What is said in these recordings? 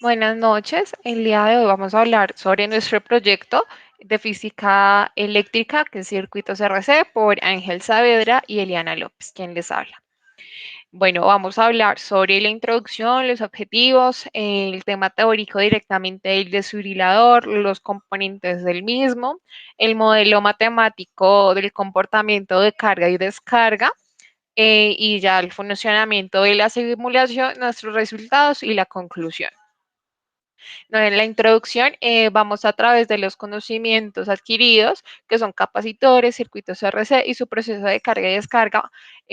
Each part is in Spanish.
Buenas noches. El día de hoy vamos a hablar sobre nuestro proyecto de física eléctrica, que es Circuitos RC, por Ángel Saavedra y Eliana López, quien les habla. Bueno, vamos a hablar sobre la introducción, los objetivos, el tema teórico directamente del desfibrilador, los componentes del mismo, el modelo matemático del comportamiento de carga y descarga, y ya el funcionamiento de la simulación, nuestros resultados y la conclusión. No, en la introducción vamos a través de los conocimientos adquiridos, que son capacitores, circuitos RC y su proceso de carga y descarga.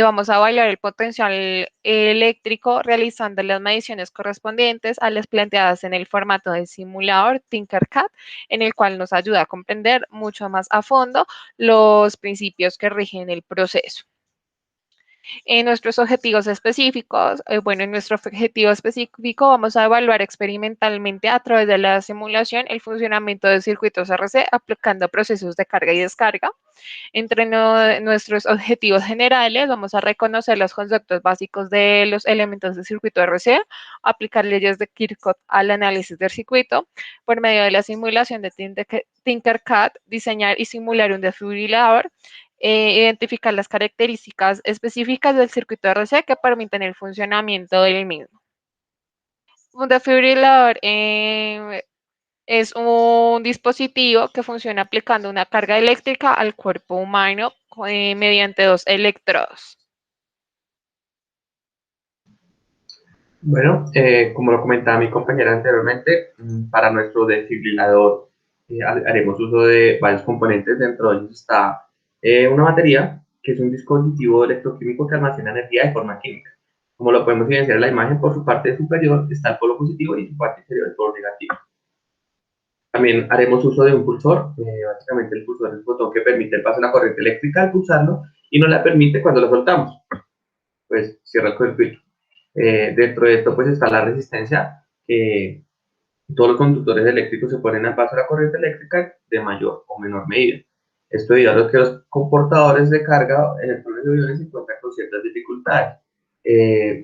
Vamos a evaluar el potencial eléctrico realizando las mediciones correspondientes a las planteadas en el formato de simulador Tinkercad, en el cual nos ayuda a comprender mucho más a fondo los principios que rigen el proceso. En nuestros objetivos específicos, bueno, en nuestro objetivo específico vamos a evaluar experimentalmente a través de la simulación el funcionamiento de circuitos RC aplicando procesos de carga y descarga. Entre nuestros objetivos generales vamos a reconocer los conceptos básicos de los elementos del circuito RC, aplicar leyes de Kirchhoff al análisis del circuito por medio de la simulación de Tinkercad, diseñar y simular un desfibrilador, identificar las características específicas del circuito RC que permiten el funcionamiento del mismo. Un desfibrilador es un dispositivo que funciona aplicando una carga eléctrica al cuerpo humano mediante dos electrodos. Bueno, como lo comentaba mi compañera anteriormente, para nuestro desfibrilador haremos uso de varios componentes. Dentro de ellos está una batería, que es un dispositivo electroquímico que almacena energía de forma química. Como lo podemos evidenciar en la imagen, por su parte superior está el polo positivo y su parte inferior el polo negativo. También haremos uso de un pulsor. Básicamente el pulsor es el botón que permite el paso de la corriente eléctrica al pulsarlo y no la permite cuando lo soltamos. Pues cierra el circuito. Dentro de esto pues está la resistencia, que todos los conductores eléctricos se ponen al paso de la corriente eléctrica de mayor o menor medida. Esto debido a que los comportadores de carga electrones de iones se encuentran con ciertas dificultades.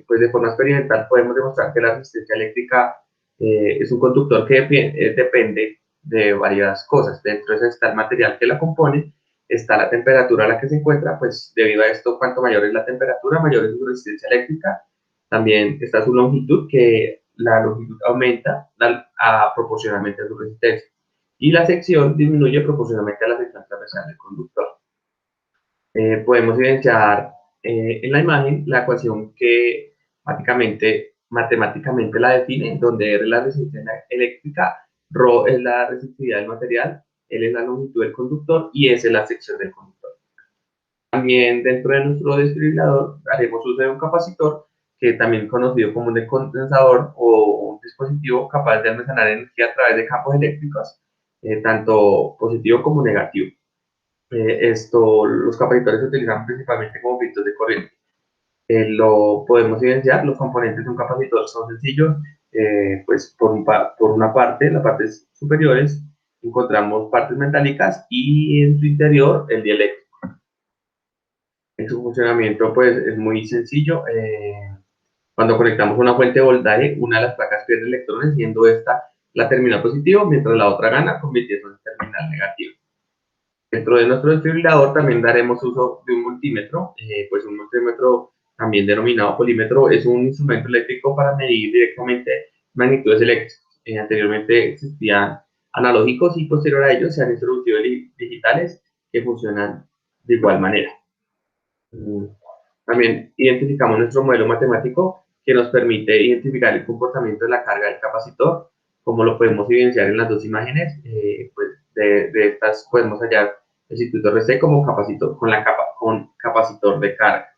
Pues de forma experimental podemos demostrar que la resistencia eléctrica es un conductor que depende de varias cosas. Dentro de eso está el material que la compone, está la temperatura a la que se encuentra, pues debido a esto, cuanto mayor es la temperatura, mayor es su resistencia eléctrica. También está su longitud, que la longitud aumenta proporcionalmente a su resistencia. Y la sección disminuye proporcionalmente a la sección transversal del conductor. Podemos evidenciar en la imagen la ecuación que matemáticamente la define, donde R es la resistencia eléctrica, ρ es la resistividad del material, L es la longitud del conductor y S es la sección del conductor. También dentro de nuestro desfibrilador haremos uso de un capacitor, que también conocido como un condensador o un dispositivo capaz de almacenar energía a través de campos eléctricos, tanto positivo como negativo. Los capacitores se utilizan principalmente como filtros de corriente. Lo podemos evidenciar, los componentes de un capacitor son sencillos. Pues por una parte, las partes superiores, encontramos partes metálicas y en su interior el dieléctrico. En su funcionamiento pues es muy sencillo. Cuando conectamos una fuente de voltaje, una de las placas pierde electrones, siendo esta la terminal positivo, mientras la otra gana, convirtiéndose en terminal negativo. Dentro de nuestro desfibrilador también daremos uso de un multímetro. Pues un multímetro, también denominado polímetro, es un instrumento eléctrico para medir directamente magnitudes eléctricas. Anteriormente existían analógicos y posterior a ellos se han introducido digitales que funcionan de igual manera. También identificamos nuestro modelo matemático, que nos permite identificar el comportamiento de la carga del capacitor, como lo podemos evidenciar en las dos imágenes. Pues de estas podemos hallar el circuito RC como capacitor, con capacitor de carga.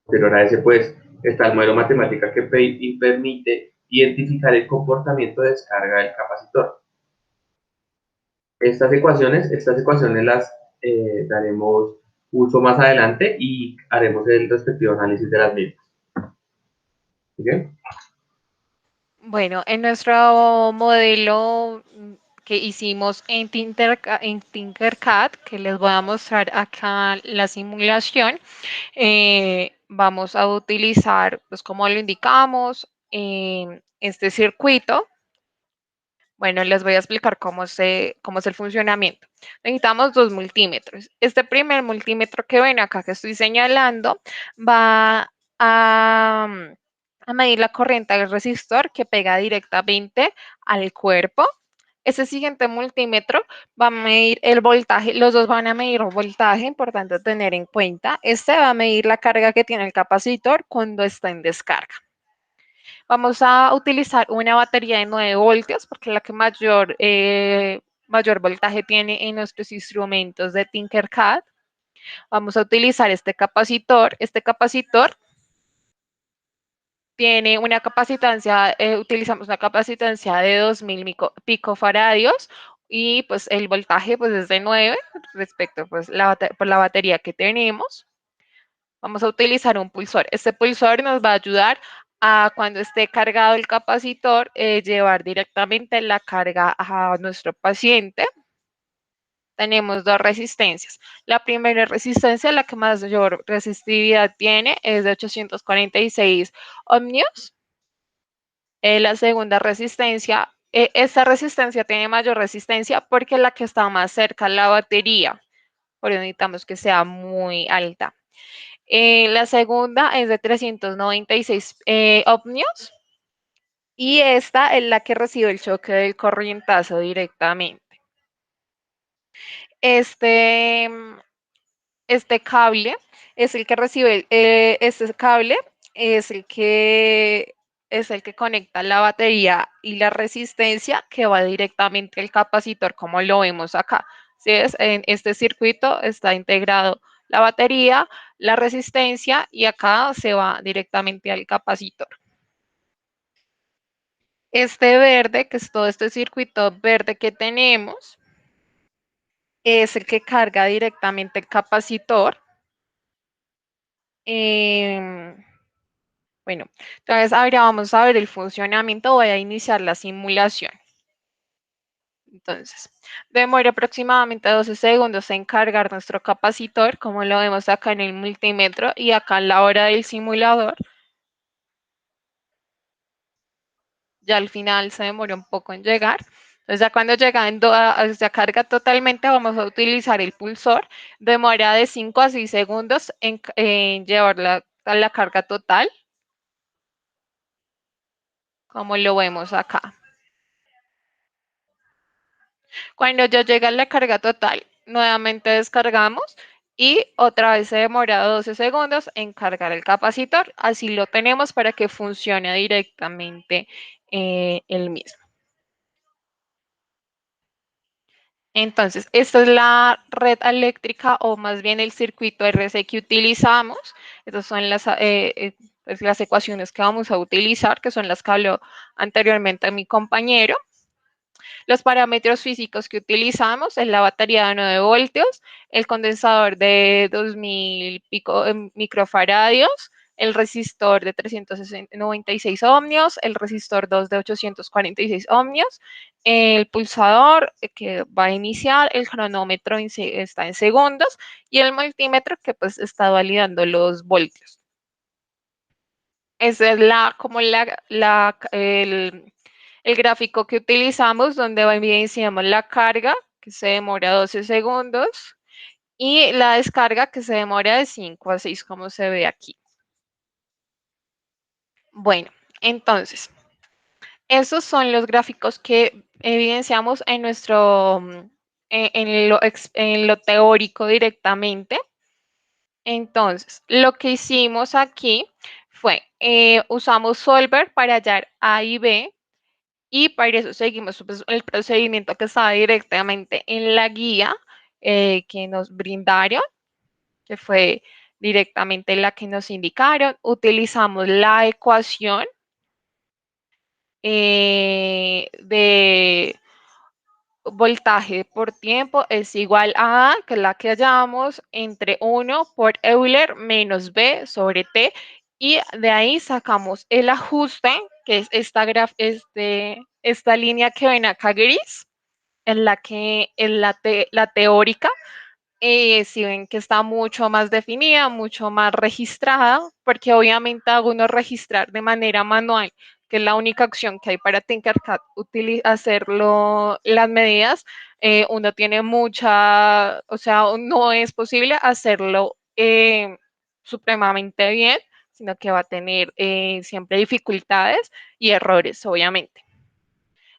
Pero ahora ese pues está el modelo matemático que permite identificar el comportamiento de descarga del capacitor. Estas ecuaciones las daremos uso más adelante y haremos el respectivo análisis de las mismas. ¿Bien? Bueno, en nuestro modelo que hicimos en Tinkercad, que les voy a mostrar acá la simulación, vamos a utilizar, pues como lo indicamos, este circuito. Bueno, les voy a explicar cómo es el funcionamiento. Necesitamos dos multímetros. Este primer multímetro que ven acá que estoy señalando va a, a medir la corriente del resistor que pega directamente al cuerpo. Este siguiente multímetro va a medir el voltaje, los dos van a medir un voltaje, importante tener en cuenta. Este va a medir la carga que tiene el capacitor cuando está en descarga. Vamos a utilizar una batería de 9 voltios porque es la que mayor voltaje tiene en nuestros instrumentos de Tinkercad. Vamos a utilizar este capacitor. Este capacitor tiene una capacitancia, utilizamos una capacitancia de 2000 picofaradios y pues el voltaje pues es de 9 respecto pues por la batería que tenemos. Vamos a utilizar un pulsor. Este pulsor nos va a ayudar a cuando esté cargado el capacitor, llevar directamente la carga a nuestro paciente. Tenemos dos resistencias. La primera resistencia, la que mayor resistividad tiene, es de 846 ohmios. La segunda resistencia, esta resistencia tiene mayor resistencia porque es la que está más cerca a la batería. Por eso necesitamos que sea muy alta. La segunda es de 396 ohmios y esta es la que recibe el choque del corrientazo directamente. Este, este cable es el que recibe, este cable es el que conecta la batería y la resistencia que va directamente al capacitor, como lo vemos acá. ¿Sí ves? En este circuito está integrado la batería, la resistencia y acá se va directamente al capacitor. Este verde, que es todo este circuito verde que tenemos, es el que carga directamente el capacitor. Bueno, entonces ahora vamos a ver el funcionamiento. Voy a iniciar la simulación. Entonces, demora aproximadamente 12 segundos en cargar nuestro capacitor, como lo vemos acá en el multímetro y acá en la hora del simulador. Ya al final se demora un poco en llegar. Entonces ya cuando llega ya carga totalmente, vamos a utilizar el pulsor. Demora de 5 a 6 segundos en llevar a la carga total, como lo vemos acá. Cuando ya llega la carga total, nuevamente descargamos y otra vez se demora 12 segundos en cargar el capacitor. Así lo tenemos para que funcione directamente el mismo. Entonces, esta es la red eléctrica o más bien el circuito RC que utilizamos. Estas son pues las ecuaciones que vamos a utilizar, que son las que habló anteriormente mi compañero. Los parámetros físicos que utilizamos es la batería de 9 voltios, el condensador de 2000 microfaradios, el resistor de 396 ohmios, el resistor 2 de 846 ohmios, el pulsador que va a iniciar, el cronómetro está en segundos y el multímetro que pues está validando los voltios. Esa es el gráfico que utilizamos donde evidenciamos la carga que se demora 12 segundos y la descarga que se demora de 5 a 6 como se ve aquí. Bueno, entonces, esos son los gráficos que evidenciamos en en lo teórico directamente. Entonces, lo que hicimos aquí fue, usamos Solver para hallar A y B y para eso seguimos pues, el procedimiento que estaba directamente en la guía que nos brindaron, que fue directamente la que nos indicaron. Utilizamos la ecuación de voltaje por tiempo es igual a A, que es la que hallamos, entre 1 por Euler menos B sobre T, y de ahí sacamos el ajuste, que es esta línea que ven acá gris, en la que es la teórica. Si ven que está mucho más definida, mucho más registrada, porque obviamente hago uno registrar de manera manual que es la única opción que hay para Tinkercad, hacerlo, las medidas, uno tiene mucha, o sea, no es posible hacerlo supremamente bien, sino que va a tener siempre dificultades y errores, obviamente.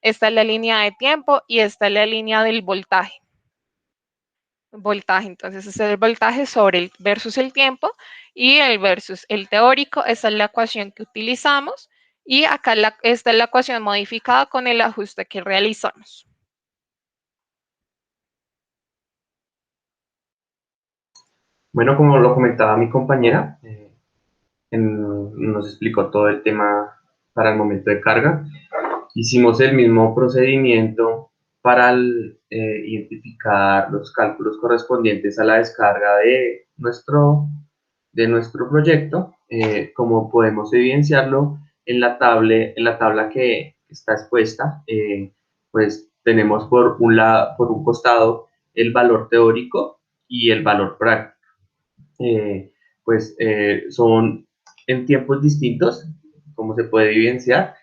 Esta es la línea de tiempo y esta es la línea del voltaje. Voltaje, entonces es el voltaje sobre el versus el tiempo y el versus el teórico. Esta es la ecuación que utilizamos y acá esta es la ecuación modificada con el ajuste que realizamos. Bueno, como lo comentaba mi compañera, nos explicó todo el tema para el momento de carga. Hicimos el mismo procedimiento para identificar los cálculos correspondientes a la descarga de nuestro proyecto, como podemos evidenciarlo en la tabla que está expuesta, pues tenemos por un costado el valor teórico y el valor práctico. Eh, son en tiempos distintos, como se puede evidenciar,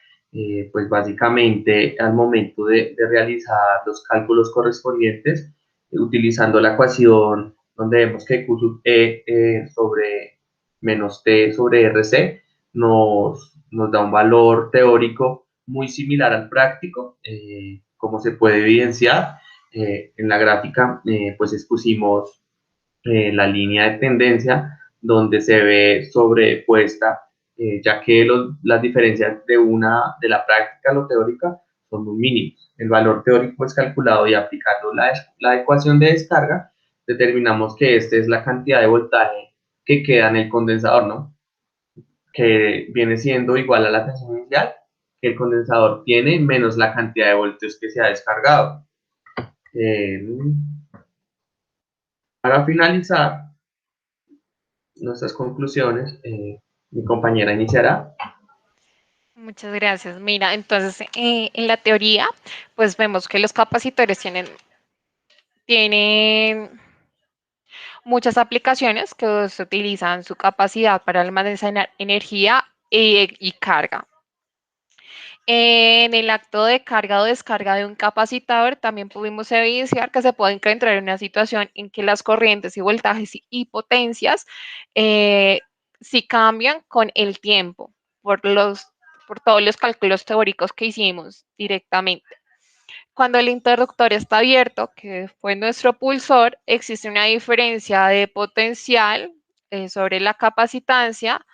pues básicamente al momento de realizar los cálculos correspondientes, utilizando la ecuación donde vemos que Q sub E sobre menos T sobre RC nos da un valor teórico muy similar al práctico, como se puede evidenciar. En la gráfica, pues expusimos la línea de tendencia donde se ve sobrepuesta, ya que las diferencias de la práctica a lo teórica son muy mínimos. El valor teórico es calculado y aplicando la ecuación de descarga, determinamos que esta es la cantidad de voltaje que queda en el condensador, ¿no? Que viene siendo igual a la tensión inicial que el condensador tiene menos la cantidad de voltios que se ha descargado. Eh, para finalizar, nuestras conclusiones, mi compañera iniciará. Muchas gracias. Mira, entonces en la teoría, pues vemos que los capacitores tienen muchas aplicaciones que se utilizan su capacidad para almacenar energía y carga. En el acto de carga o descarga de un capacitador también pudimos evidenciar que se puede encontrar en una situación en que las corrientes y voltajes y potencias sí cambian con el tiempo por todos los cálculos teóricos que hicimos directamente. Cuando el interruptor está abierto, que fue nuestro pulsor, existe una diferencia de potencial sobre la capacitancia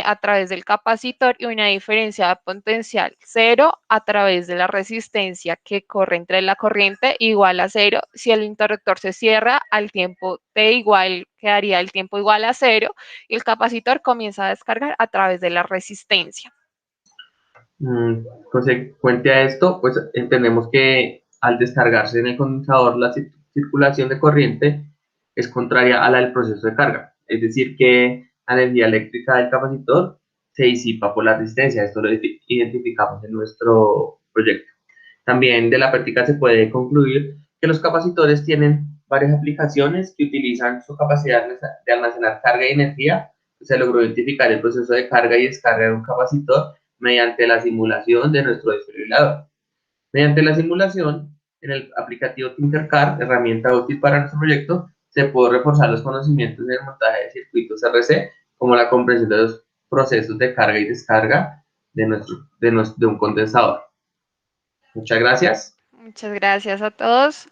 a través del capacitor y una diferencia de potencial cero a través de la resistencia que corre entre la corriente igual a cero. Si el interruptor se cierra al tiempo t igual, quedaría el tiempo igual a cero y el capacitor comienza a descargar a través de la resistencia. Consecuente a esto, pues entendemos que al descargarse en el condensador la circulación de corriente es contraria a la del proceso de carga, es decir, que la energía eléctrica del capacitor se disipa por la resistencia. Esto lo identificamos en nuestro proyecto. También de la práctica se puede concluir que los capacitores tienen varias aplicaciones que utilizan su capacidad de almacenar carga y energía. Se logró identificar el proceso de carga y descarga de un capacitor mediante la simulación de nuestro desfibrilador. Mediante la simulación, en el aplicativo Tinkercad, herramienta útil para nuestro proyecto, se puede reforzar los conocimientos en el montaje de circuitos RC, como la comprensión de los procesos de carga y descarga de un condensador. Muchas gracias. Muchas gracias a todos.